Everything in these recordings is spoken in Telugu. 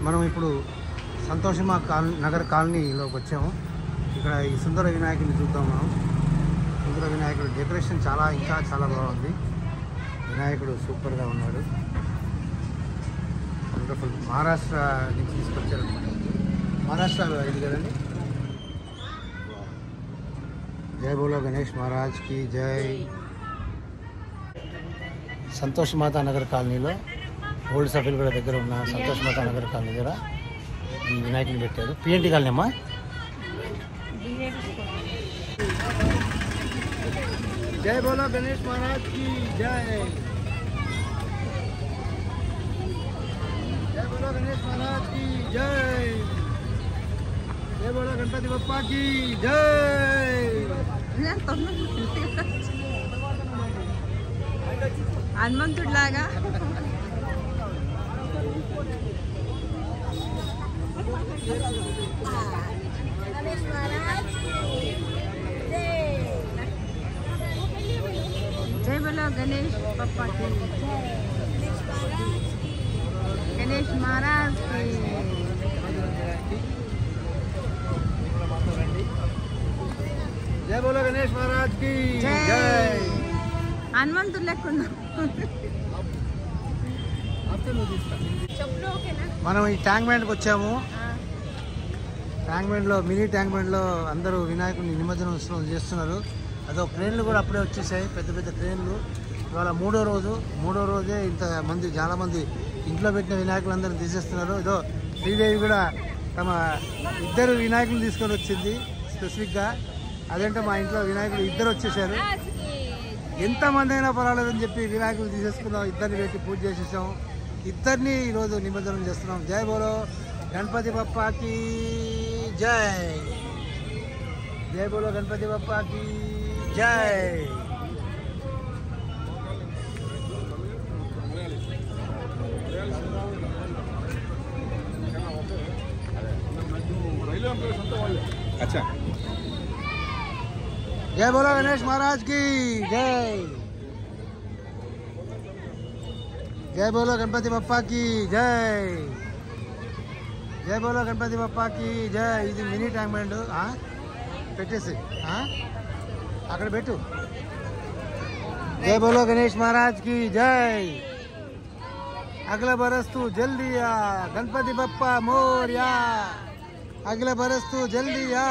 మనం ఇప్పుడు సంతోషమా నగర్ కాలనీలోకి వచ్చాము. ఇక్కడ ఈ సుందర వినాయకుడిని చూద్దాం. మనం సుందర వినాయకుడు డెకరేషన్ ఇంకా చాలా బాగుంది. వినాయకుడు సూపర్గా ఉన్నాడు. వండర్ఫుల్. మహారాష్ట్ర నుంచి తీసుకొచ్చారనమాట. మహారాష్ట్రలో ఇది కదండి. జై బోలో గణేష్ మహారాజ్ కి జై. సంతోష్ మాతా నగర్ కాలనీలో ఓల్డ్ సఫీల్ కూడా దగ్గర ఉన్న సంతోష్ మాతా నగర్ కాలనీ దగ్గర ఈ వినాయకుని పెట్టారు. పిఎన్టీ కాలనీ అమ్మా. జై బోలో గణేష్ మహారాజ్ కి జై. జై బోలో గణేష్ మహారాజ్ కి జై. జై బోలో గణపతి బప్పా కి జై. హనుమంతుడిలాగా జై బోలో గణేష్ బప్పా కి. గణేష్ మహారాజ్ కి. జై బోలో గణేష్ మహారాజ్ కి జై. హనుమంతుడు లేకుండా మనం ఈ ట్యాంక్ బండ్కి వచ్చాము. ట్యాంక్ బండ్లో మినీ ట్యాంక్ బండ్లో అందరూ వినాయకుడిని నిమజ్జనం ఉత్సవం చేస్తున్నారు. అదో క్రేన్లు కూడా అప్పుడే వచ్చేసాయి, పెద్ద పెద్ద క్రేన్లు. ఇవాళ మూడో రోజే ఇంతమంది చాలామంది ఇంట్లో పెట్టిన వినాయకులందరూ తీసేస్తున్నారు. ఏదో శ్రీదేవి కూడా తమ 2 వినాయకులు తీసుకొని వచ్చింది స్పెసిఫిక్గా. అదేంటే మా ఇంట్లో వినాయకులు 2 వచ్చేసారు. ఎంతమంది అయినా పర్వాలేదని చెప్పి వినాయకులు తీసేసుకున్నాం. 2 పెట్టి పూజ చేసేసాం. 2 ఈరోజు నిమజ్జనం చేస్తున్నాం. జై బోలో గణపతి బప్పాకి జై. జై బోలో గణపతి బప్పాకి జై. अच्छा. जय बोलो गणेश महाराज की जय. जय बोलो गणपति बप्पा की जय. जय बोलो गणपति बप्पा की जय. ఇది మినీ ట్యాంక్ బండ్ పెట్టేసి అక్కడ పెట్టు. जय बोलो गणेश महाराज की जय. अगला बरस तू जल्दी आ गणपति बप्पा मोरया. अगला बरस तू जल्दी आ.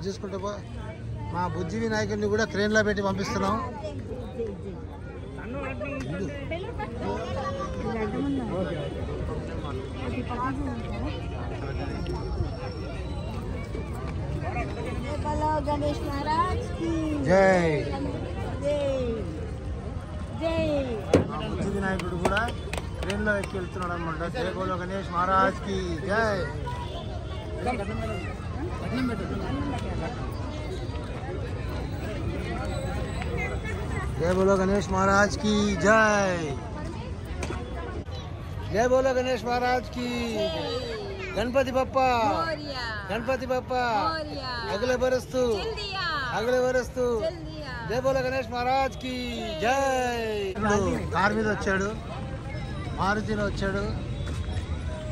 చూసుకుంటా పో. మా బుజ్జి వినాయకుడిని కూడా క్రేన్లో పెట్టి పంపిస్తున్నాం. గణేష్ మహారాజ్ జై. జై. మా బుజ్జి వినాయకుడు కూడా ట్రైన్లో ఎక్కి వెళ్తున్నాడు అనమాట. జై బోలో గణేష్ మహారాజ్ కి జై. जय बोलो गणेश महाराज की जय. जय बोलो गणेश महाराज की. गणपति बप्पा अगले बरस तू जय बोलो गणेश महाराज की जय. కార్ మీద వచ్చాడు, మారుతిలో వచ్చాడు.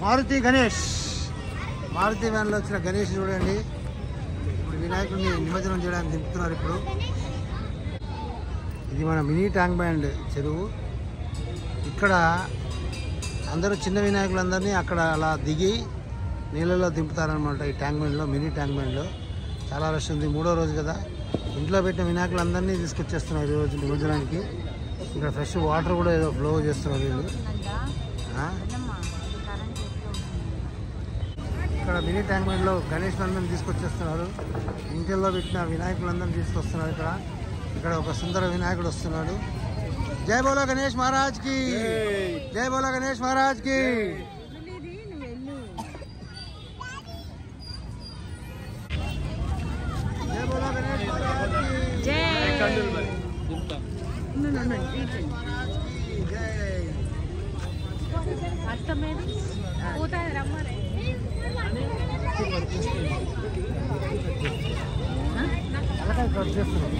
మారుతి గణేష్, మారుతి వ్యాన్లో వచ్చిన గణేష్ చూడండి. ఇప్పుడు వినాయకుడిని నిమజ్జనం చేయడానికి దింపుతున్నారు. ఇప్పుడు ఇది మన మినీ ట్యాంక్ బ్యాండ్ చెరువు. ఇక్కడ అందరూ చిన్న వినాయకులందరినీ అక్కడ అలా దిగి నీళ్ళలో దింపుతారనమాట. ఈ ట్యాంక్ బ్యాండ్లో, మినీ ట్యాంక్ బ్యాండ్లో చాలా రష్ ఉంది. 3వ రోజు కదా. ఇంట్లో పెట్టిన వినాయకులందరినీ తీసుకొచ్చేస్తున్నారు ఈరోజు నిమజ్జనానికి. ఇక్కడ ఫ్రెష్ వాటర్ కూడా ఏదో ఫ్లో చేస్తున్నారు వీళ్ళు. ఇక్కడ మినీ ట్యాంక్ బండ్లో గణేష్లందరినీ తీసుకొచ్చేస్తున్నారు. ఇంటిల్లో పెట్టిన వినాయకులందరినీ తీసుకొస్తున్నారు. ఇక్కడ ఒక సుందర వినాయకుడు వస్తున్నాడు. జై బోలో గణేష్ మహారాజ్ కి. జై బోలో గణేష్ మహారాజ్ కి. జై బోలో గణేష్ మహారాజ్ కి జై. కట్ చేస్తున్నాం.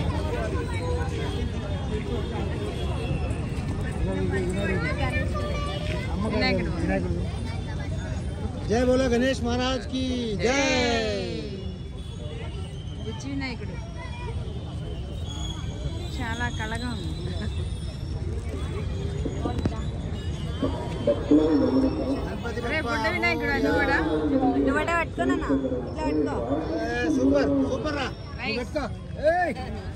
జై బోలో గణేష్ మహారాజ్ కి జై. బుచ్చి వినాయకుడు చాలా కళగా ఉంది. బుడ్డ వినాయకుడు నువ్వు కూడా పట్టుకున్నా ఇట్లా పట్టుకో. సూపర్ సూపర్ రా పెట్టుకో.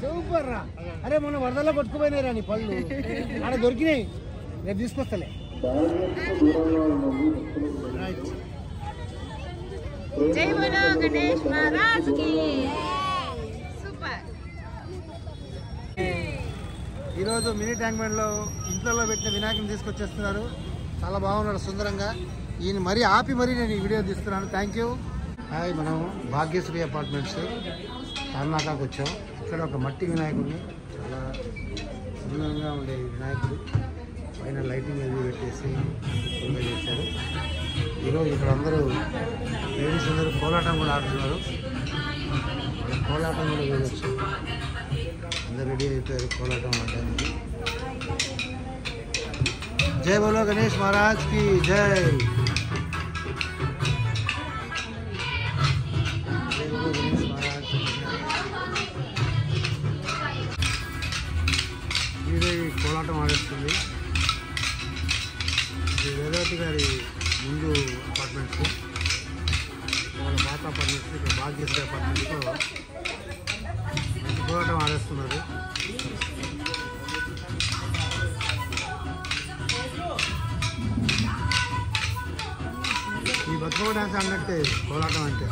సూపర్ రా. అరే మొన్న వరదల్లో కొట్టుకుపోయినాయి రా నీ పళ్ళు ఆడ దొరికినాయి, రేపు తీసుకొస్తలే. రైట్. జై బోలో గణేష్ మహారాజ్ కి. సూపర్. ఈరోజు మినీ ట్యాంక్ బండ్లో ఇంట్లో పెట్టిన వినాయకుని తీసుకొచ్చేస్తున్నారు. చాలా బాగున్నాడు సుందరంగా. ఈయన మరీ ఆపి మరీ నేను ఈ వీడియో తీస్తున్నాను. Thank you. హాయ్, మనం భాగ్యశ్రీ అపార్ట్మెంట్స్ తార్నాకాకు వచ్చాం. ఇక్కడ ఒక మట్టి వినాయకుడిని, చాలా సుందరంగా ఉండే వినాయకుడు, పైన లైటింగ్ అది పెట్టేసి సుందరంగా చేశారు. ఈరోజు ఇక్కడ అందరూ లేడీస్ అందరూ కోలాటం కూడా ఆడుతున్నారు. కోలాటం కూడా చూడవచ్చు. అందరు రెడీ అయిపోయారు కోలాటం ఆడడానికి. జై బోలో గణేష్ మహారాజ్ కి జై. జై బోలో గణేష్ మహారాజ్ కి శ్రీదేవి కోలాటం ఆడేస్తుంది. ఇది వేదవతి గారి ముందు అపార్ట్మెంట్స్, వాళ్ళ పాత అపార్ట్మెంట్స్. ఇక్కడ భాగ్యశ్రీ అపార్ట్మెంట్స్లో కోలాటం ఆడేస్తున్నారు. ఈ బతుకమ్మ డ్యాన్స్ అన్నట్టే కోలాటం అంటే.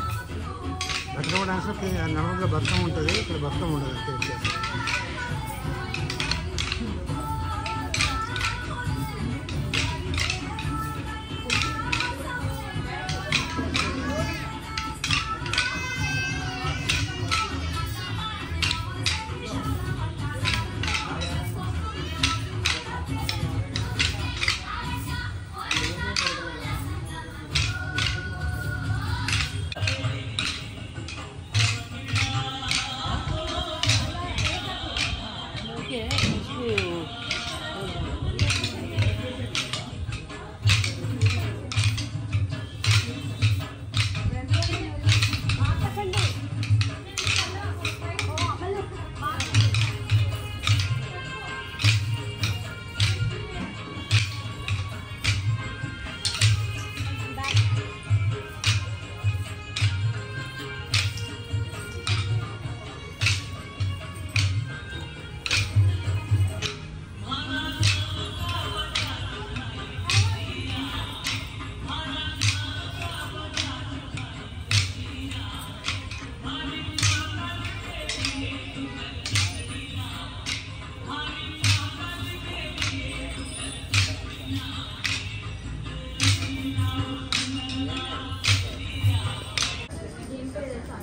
బతుకమ్మ డ్యాన్స్లో నడవలో బతుకమ్మ ఉంటుంది, ఇక్కడ బతుకమ్మ ఉండదు అంతే వ్యత్యాసం.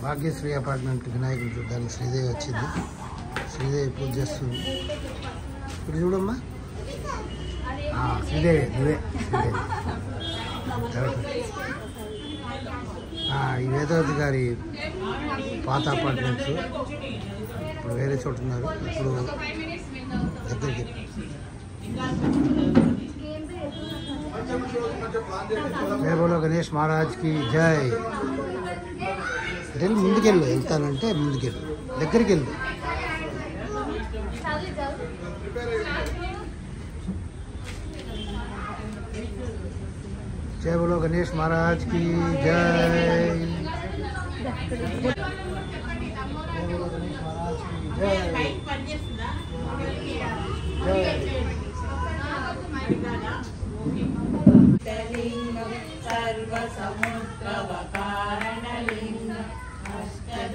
భాగ్యశ్రీ అపార్ట్మెంట్ వినాయకుడు చూడడానికి శ్రీదేవి వచ్చింది. శ్రీదేవి పూజ చేస్తుంది. ఇప్పుడు చూడమ్మా, శ్రీదేవి నువ్వే. శ్రీదేవి ఈ వేదవతి గారి పాత అపార్ట్మెంట్స్. ఇప్పుడు వేరే చోట ఉన్నారు. ఇప్పుడు దగ్గరికి జై బోలో గణేష్ మహారాజ్ కి జై. రెండు ముందుకెళ్ళు, వెళ్తానంటే ముందుకెళ్ళు, దగ్గరికి వెళ్ళు. జై బోలో గణేష్ మహారాజ్ కి జై. జై బోలో గణేష్ మహారాజ్ కి జై.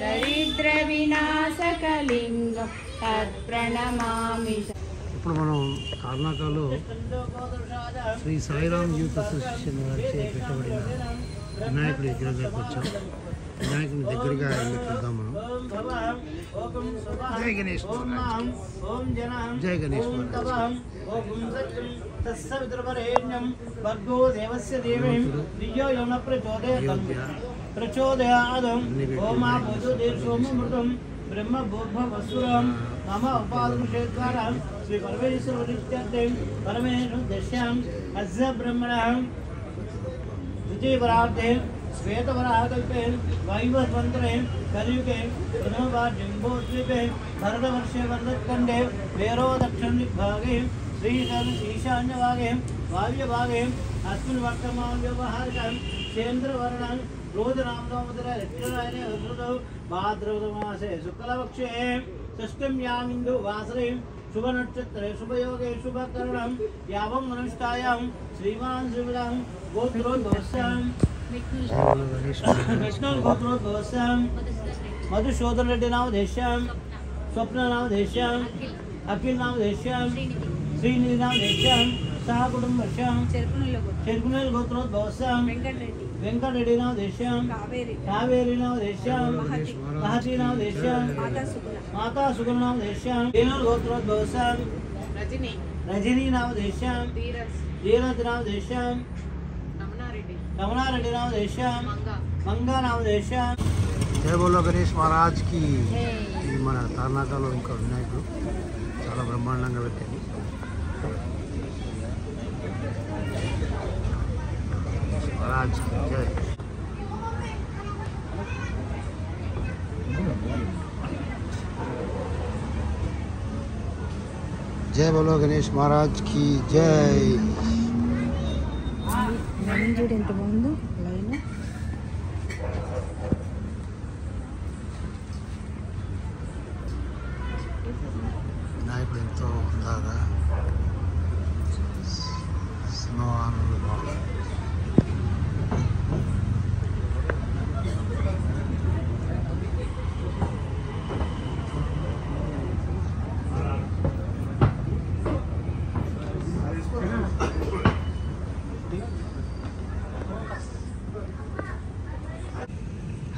దరిద్ర వినాశకలింగం తత్ప్రణమామి. ఇప్పుడు మనం కర్ణాటకలో శ్రీ సాయిరామ్ యూత్ అసోసియేషన్ వారిచే పెట్టబడిన వినాయకుడి విగ్రహానికి వచ్చాం. వినాయకుని దగ్గరగా వెళ్ళి చూద్దాం మనం. జై గణేష్ మహారాజ్. జై గణేష్ మహారాజ్. బ్రహ్మ భూర్భవసురం మమ ఉపాధి ద్వారా श्री परमेश्वर वरिष्ठते परमेश्वर दश्याम अस्य ब्रह्मणः द्वितीय परार्थे श्वेत पराकल्पे वैवस्वंतरे कलियुगे प्रथमवार जम्बोद्वीपे भरतवर्षे वरदखण्डे वेरो दक्षिण दिग्भागे श्रीशैल ईशान्यभागे वायव्यभागे अस्मिन् वर्तमान व्यवहारकं चेन्द्रवर्णं रोदनामोदर दक्षिणायने ऋतौ भाद्रपदमासे शुक्लपक्षे षष्ठम्यामिन्दु वासरे शुभनक्षत्रे शुभयोगे शुभकरणं यावं अनुष्ठायां श्रीमान् श्रीमदां गोत्रोद्भवस्यां विष्णु गोत्रोद्भवस्यां मधुसूदन रेड्डी नामधेश्यां स्वप्न नामधेश्यां अखिल नामधेश्यां श्रीनिधि नामधेश्यां सह कुटुंबस्यां चेर्कुनेल गोत्रोद्भवस्यां वेंकटरेड्डी नामधेश्यां कावेरी नामधेश्यां महती नामधेश्यां माता सुगुण नामधेश्यां वेणुल गोत्रोद्भवस्यां रजनी नामधेश्यां धीरज नामधेश्यां रमणारेड्डी नामधेश्यां मंगा नामधेश्यां। जय बोलो गणेश महाराज की। మన తార్నాకలో ఇంకా వినాయకుడు చాలా బ్రహ్మాండంగా పెట్టారు. महाराज की जय। जय बोलो गणेश महाराज की जय। చూడు ఎంత బాగుందో లైన్. వినాయకుడు ఎంతో అందాగా స్నోవానులు బాగుంది.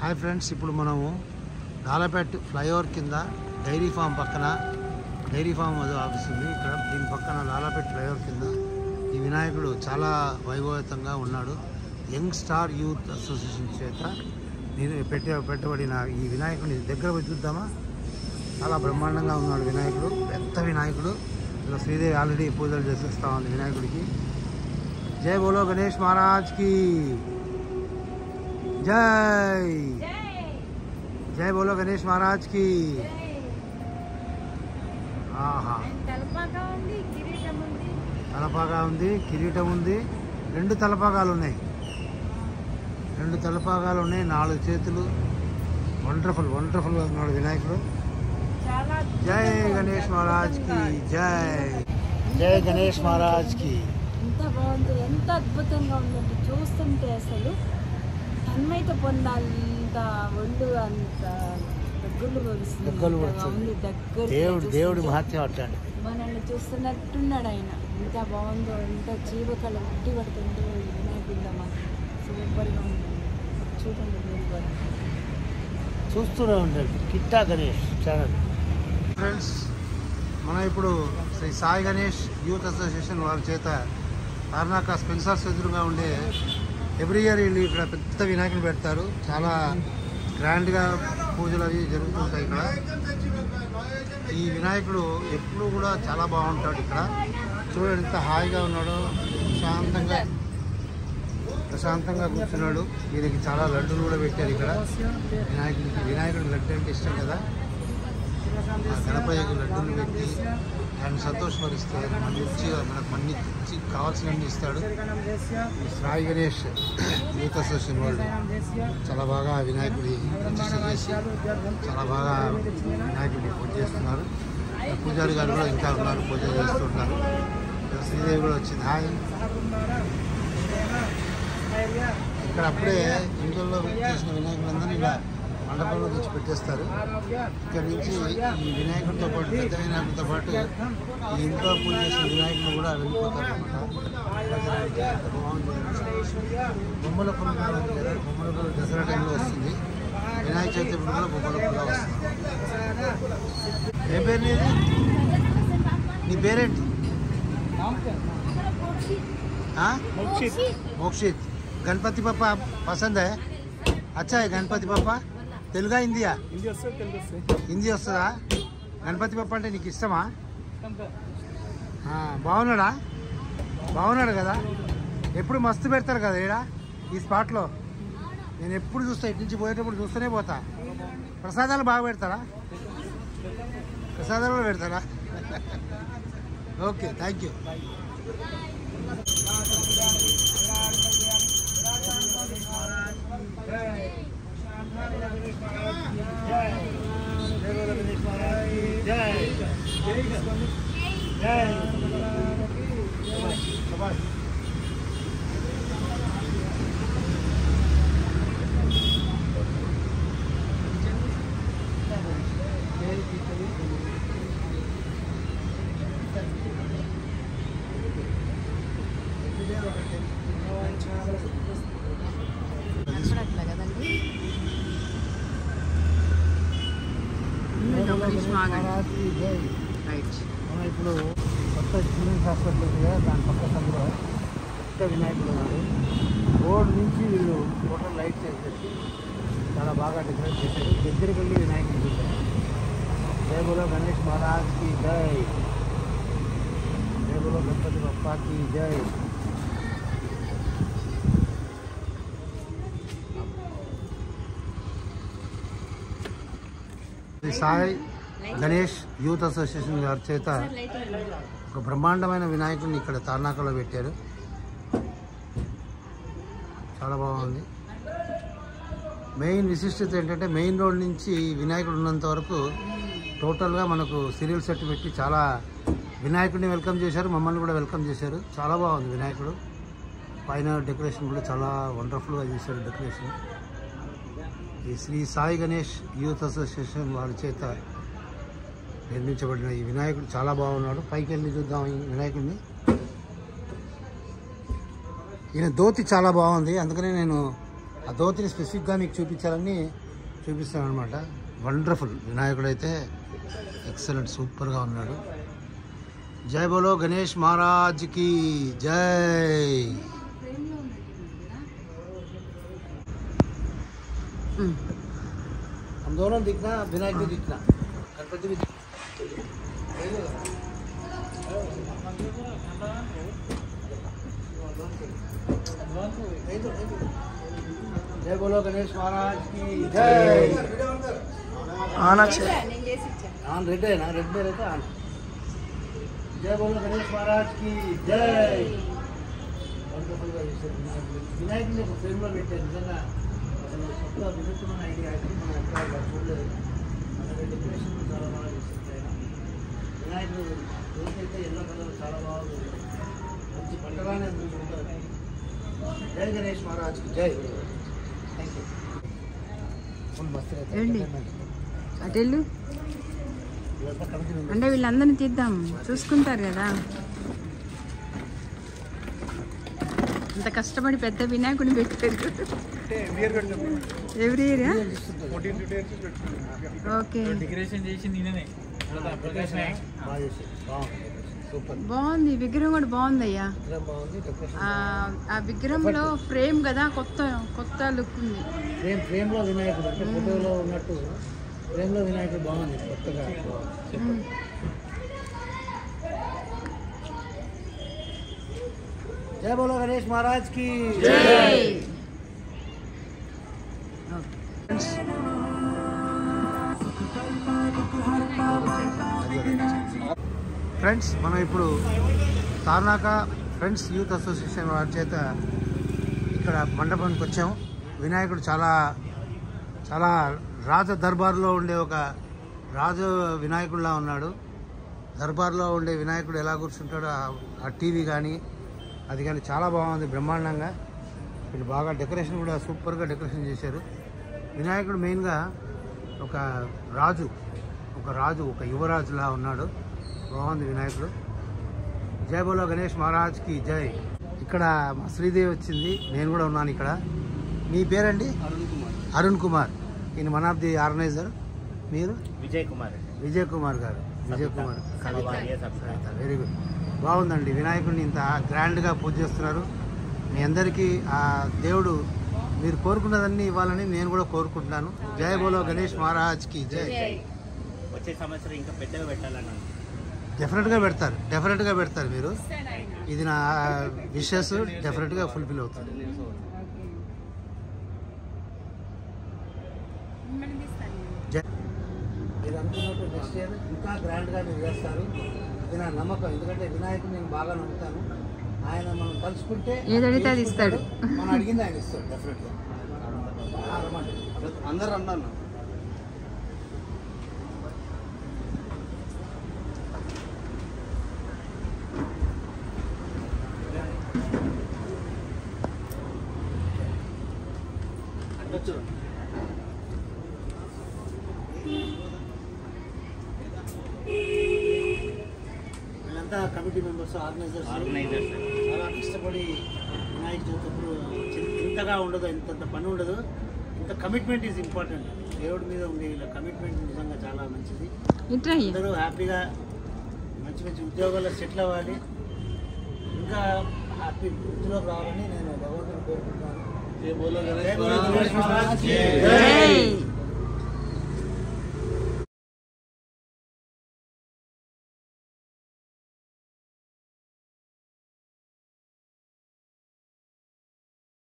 హాయ్ ఫ్రెండ్స్, ఇప్పుడు మనము నాలపేట ఫ్లైఓవర్ కింద డైరీ ఫామ్ పక్కన డైరీ ఫామ్ అది ఆఫీస్ ఉంది ఇక్కడ. దీని పక్కన లాలాపేట ఫ్లైఓవర్ కింద ఈ వినాయకుడు చాలా వైభవతంగా ఉన్నాడు. యంగ్ స్టార్ యూత్ అసోసియేషన్ చేత పెట్టబడిన ఈ వినాయకుడిని దగ్గర పోయి చూద్దామా? చాలా బ్రహ్మాండంగా ఉన్నాడు వినాయకుడు, పెద్ద వినాయకుడు. ఇలా శ్రీదేవి ఆల్రెడీ పూజలు చేసేస్తా ఉంది వినాయకుడికి. జై బోలో గణేష్ మహారాజ్ కి జై. జై బోలో గణేష్ మహారాజ్ కి. ఆహా, తలపాగా ఉంది, కిరీటం ఉంది, రెండు తలపాగాలు ఉన్నాయి, 4 చేతులు. వండర్ఫుల్ వండర్ఫుల్గా ఉన్నాడు వినాయకుడు. జై గణేష్ మహారాజ్ కి జై. జై గణేష్ మహారాజ్ కి. ఎంత బాగుంది, ఎంత అద్భుతంగా ఉందండి చూస్తుంటే. అసలు తన్మయత పొందాలంత ఒళ్ళు అంత దగ్గరలు ఉంది. దేవుడి మహత్యం అట్లాంటి. మనల్ని చూస్తున్నట్టున్నాడు ఆయన. ఎంత బాగుందో, ఎంత చీవకళ ఉట్టి పడుతుందో వినాయకుడిలో మాత్రం సూపర్గా ఉంది. చూడండి మీరు కూడా చూస్తూనే ఉండండి కిట్టా గణేష్ ఛానల్. ఫ్రెండ్స్, మనం ఇప్పుడు శ్రీ సాయి గణేష్ యూత్ అసోసియేషన్ వారి చేత తార్నాక స్పెన్సర్స్ ఎదురుగా ఉండే ఎవ్రీ ఇయర్ వీళ్ళు ఇక్కడ పెద్ద వినాయకుని పెడతారు. చాలా గ్రాండ్గా పూజలు అవి జరుగుతుంటాయి ఇక్కడ. ఈ వినాయకుడు ఎప్పుడు కూడా చాలా బాగుంటాడు ఇక్కడ. చూడండి ఎంత హాయిగా ఉన్నాడో, ప్రశాంతంగా కూర్చున్నాడు. వీరికి చాలా లడ్డూలు కూడా పెట్టారు ఇక్కడ వినాయకుడికి లడ్డు అంటే ఇష్టం కదా. గణపయ్యకు లడ్డూలు పెట్టి దాన్ని సంతోషపరిస్తే మనకు మన్నిచ్చి కావాల్సినవన్నీ ఇస్తాడు. ఈ సాయి గణేష్ యూత్ అసోసియేషన్ వాళ్ళు చాలా బాగా వినాయకుడి ప్రతిష్ట చేసి చాలా బాగా వినాయకుడిని పూజ చేస్తున్నారు. పూజారి గారు కూడా ఇంకా ఉన్నారు, పూజ చేస్తుంటారు. శ్రీదేవి కూడా వచ్చింది. హాయ్. ఇక్కడ అప్పుడే ఇంట్లో చేసిన వినాయకులందరినీ ఇలా మండపంలో తెచ్చి పెట్టేస్తారు. ఇక్కడ నుంచి ఈ వినాయకుడితో పాటు, పెద్ద వినాయకుడితో పాటు ఈ ఇంట్లో పూజ చేసిన వినాయకులు కూడా వెళ్ళిపోతారు అన్నమాట. బొమ్మల పండుగ ఉంది కదా, బొమ్మల పండుగ దసరా టైంలో వస్తుంది. వినాయక చవితి ఇప్పుడు కూడా బొమ్మల పండుగ వస్తుంది. ఏ పేరు నీది? నీ పేరేంటి? మోక్షిత్. గణపతి పప్పా పసంద్ హై? అచ్చా గణపతి పప్పా తెలుగా హిందీయా? హిందీ వస్తుందా? గణపతి పప్ప అంటే నీకు ఇష్టమా? బాగున్నాడా? బాగున్నాడు కదా. ఎప్పుడు మస్తు పెడతారు కదా ఈడ ఈ స్పాట్లో. నేను ఎప్పుడు చూస్తా, ఇటు నుంచి పోయేటప్పుడు చూస్తూనే పోతా. ప్రసాదాలు బాగా పెడతారా? ప్రసాదాలు కూడా పెడతారా? Okay, thank you. మనం ఇప్పుడు కొత్త చిల్డ్రన్స్ హాస్పిటల్ ఉంది కదా, దాని పక్క సందులో కొత్త వినాయకుడు ఉన్నాడు. రోడ్ నుంచి వీళ్ళు టోటల్ లైట్ చేసేసి చాలా బాగా డెకరేట్ చేశారు. దగ్గరికి వెళ్ళి వినాయకుడు చూశారు. జై బోలో గణేష్ మహారాజ్కి జై, జై బోలో గణపతి బప్పాకి జై. సాయి గణేష్ యూత్ అసోసియేషన్ గారి చేత ఒక బ్రహ్మాండమైన వినాయకుడిని ఇక్కడ తార్నాకలో పెట్టారు. చాలా బాగుంది. మెయిన్ విశిష్టత ఏంటంటే మెయిన్ రోడ్ నుంచి వినాయకుడు ఉన్నంత వరకు టోటల్గా మనకు సీరియల్ సెట్ పెట్టి చాలా వినాయకుడిని వెల్కమ్ చేశారు, మమ్మల్ని కూడా వెల్కమ్ చేశారు. చాలా బాగుంది వినాయకుడు. పైన డెకరేషన్ కూడా చాలా వండర్ఫుల్గా చేశారు డెకరేషన్. ఈ శ్రీ సాయి గణేష్ యూత్ అసోసియేషన్ వారి చేత నిర్మించబడిన ఈ వినాయకుడు చాలా బాగున్నాడు. పైకి వెళ్ళి చూద్దాం ఈ వినాయకుడిని. ఈయన ధోతి చాలా బాగుంది, అందుకనే నేను ఆ ధోతిని స్పెసిఫిక్గా మీకు చూపించాలని చూపిస్తాను అనమాట. వండర్ఫుల్ వినాయకుడు అయితే ఎక్సలెంట్, సూపర్గా ఉన్నాడు. జై బోలో గణేష్ మహారాజ్కి జై. हम दोनों दिखना, विनायक भी दिखना, गणपति भी दिखना. जय बोलो गणेश महाराज की जय. आना चाहिए. हाँ रेड है ना, रेड में रहता है. जय बोलो गणेश महाराज की जय. विनायक ने फ्रेम में बैठे निजंगा కొత్త వినూత్నమైన ఐడియా అయితే మనం ఎక్కడ చూడలేదు. అలాగే డెకరేషన్ చాలా బాగా చేస్తుంది. ఆయన వినాయకుడు రోజైతే ఎల్లో కలర్ చాలా బాగుంది, మంచి పంటగానే ఉంటుంది. జై గణేష్ మహారాజ్కి జై. Thank you. ఫుల్ మస్తు అటెళ్ళు అంటే వీళ్ళందరినీ తీద్దాం, చూసుకుంటారు కదా. ఇంత కష్టపడి పెద్ద వినాయకుడిని పెట్టారు. Every year okay. బాగుంది విగ్రహం కూడా బాగుంది అయ్యా. ఆ విగ్రహంలో ఫ్రేమ్ కదా, కొత్త కొత్త లుక్ ఉంది. ఫ్రేమ్ లో వినాయకుడు అంటే ఫోటోలో ఉన్నట్టు ఫ్రేమ్ లో వినాయకుడు బాగుంది కొత్తగా. जय बोलो गणेश महाराज की जय. ఫ్రెండ్స్ మనం ఇప్పుడు తార్నాక ఫ్రెండ్స్ యూత్ అసోసియేషన్ వారి చేత ఇక్కడ మండపానికి వచ్చాము. వినాయకుడు చాలా చాలా రాజ దర్బార్లో ఉండే ఒక రాజు వినాయకుడిలా ఉన్నాడు. దర్బార్లో ఉండే వినాయకుడు ఎలా కూర్చుంటాడో ఆ టీవీ కానీ అది కానీ చాలా బాగుంది, బ్రహ్మాండంగా. వీళ్ళు బాగా డెకరేషన్ కూడా సూపర్గా డెకరేషన్ చేశారు. వినాయకుడు మెయిన్గా ఒక రాజు ఒక యువరాజులా ఉన్నాడు. బాగుంది వినాయకుడు. జై బోలో గణేష్ మహారాజ్కి జై. ఇక్కడ మా శ్రీదేవి వచ్చింది, నేను కూడా ఉన్నాను ఇక్కడ. మీ పేరండి? అరుణ్ కుమార్. ఈయన వన్ ఆఫ్ ది ఆర్గనైజర్. మీరు? విజయ్ కుమార్ గారు. కవిత. Very good. బాగుందండి. వినాయకుడిని ఇంత గ్రాండ్గా పూజ చేస్తున్నారు. మీ అందరికీ ఆ దేవుడు మీరు కోరుకున్నదన్నీ ఇవ్వాలని నేను కూడా కోరుకుంటున్నాను. జై బోలో గణేష్ మహారాజ్కి జై. వచ్చే సంవత్సరం ఇంకా పెద్దగా పెట్టాలని డెఫినెట్గా పెడతారు మీరు. ఇది నా విషెస్ డెఫినెట్గా ఫుల్ఫిల్ అవుతుంది. మీరు అనుకున్నట్టు నెక్స్ట్ ఇయర్ ఇంకా గ్రాండ్గా మీరు చేస్తారు. ఇది నా నమ్మకం. ఎందుకంటే వినాయకుడు నేను బాగా నమ్ముతాను. ఆయన మనం తలుచుకుంటే ఏదడితే అది ఇస్తాడు. మనం అడిగింది ఆయన ఇస్తాడు డెఫినెట్గా. అందరు అన్నాను. వీళ్ళంతా కమిటీ మెంబర్స్, ఆర్గనైజర్స్ చాలా కష్టపడి వినాయక చవితి అప్పుడు ఇంతగా ఉండదు, ఇంత పని ఉండదు. ఇంత కమిట్మెంట్ ఈజ్ ఇంపార్టెంట్. దేవుడి మీద ఉండే ఇలా కమిట్మెంట్ నిజంగా చాలా మంచిది. అందరూ హ్యాపీగా మంచి మంచి ఉద్యోగాల్లో సెటిల్ అవ్వాలి, ఇంకా హ్యాపీ వృద్ధిలోకి రావాలని నేను భగవంతుని కోరుకుంటున్నాను. జై బోలో గణేష్ మహారాజ్. జై